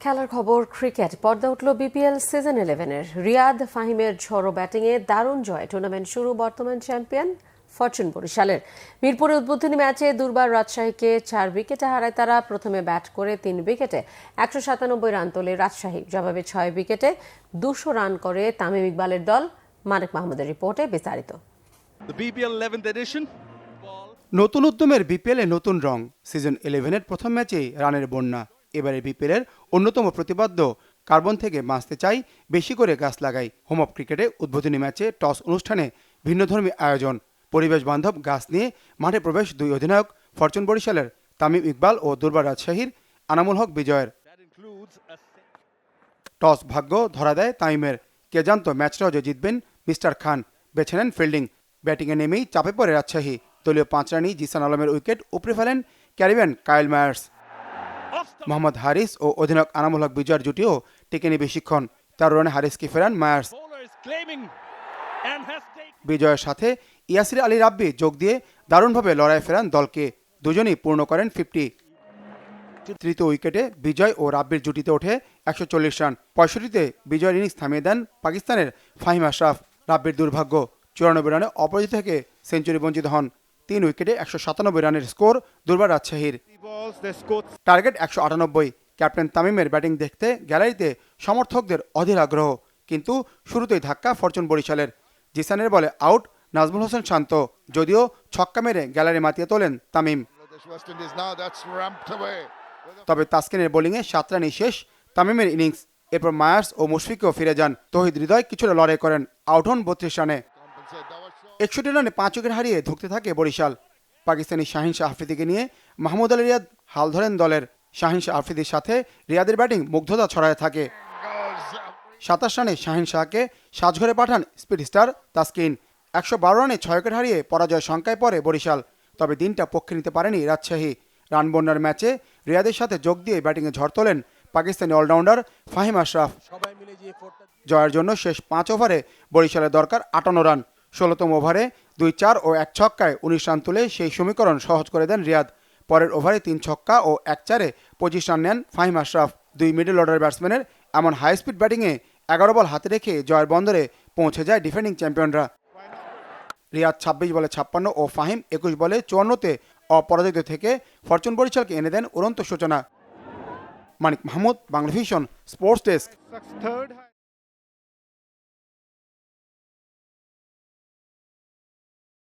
খেলার খবর ক্রিকেট পর্দা উঠল বিপিএল সিজন 11-এর রিয়াদ ফাহিমের ঝড়ো ব্যাটিংয়ে দারুণ জয় টুর্নামেন্ট শুরু বর্তমান চ্যাম্পিয়ন ফরচুন বরিশালের। মিরপুরে উদ্বোধনী ম্যাচে দুর্বার রাজশাহীকে 4 উইকেটে হারায় তারা। প্রথমে ব্যাট করে 3 উইকেটে 197 রান তোলে রাজশাহী, জবাবে 6 উইকেটে 200 রান করে তামিম ইকবালের দল। মানিক মাহমুদের রিপোর্টে বিস্তারিত। নতুন উদ্যমের বিপিএলে নতুন রং। সিজন 11-এর প্রথম ম্যাচেই রানের বন্যা। এবারে বিপিএলের অন্যতম প্রতিপাদ্য কার্বন থেকে বাঁচতে চাই, বেশি করে গাছ লাগাই। হোম অফ ক্রিকেটে উদ্বোধনী ম্যাচে টস অনুষ্ঠানে ভিন্নধর্মী আয়োজন, পরিবেশ বান্ধব গাছ নিয়ে মাঠে প্রবেশ দুই অধিনায়ক ফরচুন বরিশালের তামিম ইকবাল ও দুর্বার রাজশাহীর আনামুল হক বিজয়ের। টস ভাগ্য ধরা দেয় তামিমের। কে জানত ম্যাচটাও যে জিতবেন মিস্টার খান। বেছে নেন ফিল্ডিং। ব্যাটিংয়ে নেমেই চাপে পড়ে রাজশাহী। দলীয় 5 রানেই জিসান আলমের উইকেট উপড়ে ফেলেন ক্যারিবিয়ান কাইল মায়ার্স। মোহাম্মদ হারিস ও অধিনায়ক আনামুল হক বিজয়ের জুটিও টেকেনি বেশিক্ষণ। 13 রানে হারিসকে ফেরান মায়ার্স। বিজয়ের সাথে ইয়াসির আলী রাব্বি যোগ দিয়ে দারুণভাবে লড়াই ফেরান দলকে। দুজনেই পূর্ণ করেন 50। তৃতীয় উইকেটে বিজয় ও রাব্বির জুটিতে ওঠে 140 রান। 65-তে বিজয়ের ইনিংস থামিয়ে দেন পাকিস্তানের ফাহিম আশরাফ। রাব্বির দুর্ভাগ্য, 94 রানে অপরাজিত থেকে সেঞ্চুরি বঞ্চিত হন। 3 উইকেটে 197 রানের স্কোর দুর্বার রাজশাহীর। টার্গেট 198। ক্যাপ্টেন তামিমের ব্যাটিং দেখতে গ্যালারিতে সমর্থকদের অধীর আগ্রহ। কিন্তু শুরুতেই ধাক্কা ফরচুন বরিশালের। জিসানের বলে আউট নাজমুল হোসেন শান্ত, যদিও ছক্কা মেরে গ্যালারি মাতিয়ে তোলেন তামিম। তবে তাসকিনের বোলিংয়ে 7 রানেই শেষ তামিমের ইনিংস। এরপর মায়ার্স ও মুশফিকও ফিরে যান। তৌহিদ হৃদয় কিছুটা লড়াই করেন, আউট হন 32 রানে। 61 রানে 5 উইকেট হারিয়ে ধুঁকতে থাকে বরিশাল। পাকিস্তানি শাহিন শাহ আফ্রিদিকে নিয়ে মাহমুদ আলী রিয়াদ হাল ধরেন দলের। শাহিন শাহ আফ্রিদির সাথে রিয়াদের ব্যাটিং মুগ্ধতা ছড়ায় থাকে। 27 রানে শাহিন শাহকে সাজঘরে পাঠান স্পিড স্টার তাসকিন। 112 রানে 6 উইকেট হারিয়ে পরাজয় শঙ্কায় পড়ে বরিশাল। তবে দিনটা পক্ষে নিতে পারেনি রাজশাহী। রান বন্যার ম্যাচে রিয়াদের সাথে যোগ দিয়ে ব্যাটিংয়ে ঝড় তোলেন পাকিস্তানি অলরাউন্ডার ফাহিম আশরাফ। জয়ের জন্য শেষ 5 ওভারে বরিশালের দরকার 58 রান। 16তম ওভারে 2 4 ও 1 ছক্কায় 19 রান তুলে সেই সমীকরণ সহজ করে দেন রিয়াদ। পরের ওভারে 3 ছক্কা ও 1 চারে 25 রান নেন ফাহিম আশরাফ। 2 মিডল অর্ডার ব্যাটসম্যানের এমন হাই স্পিড ব্যাটিংয়ে 11 বল হাতে রেখে জয়ের বন্দরে পৌঁছে যায় ডিফেন্ডিং চ্যাম্পিয়নরা। রিয়াদ 26 বলে 56 ও ফাহিম 21 বলে 54-তে অপরাজিত থেকে ফরচুন বরিশালকে এনে দেন উড়ন্ত সূচনা। Manik Mahmud, Bangla vision, sports desk.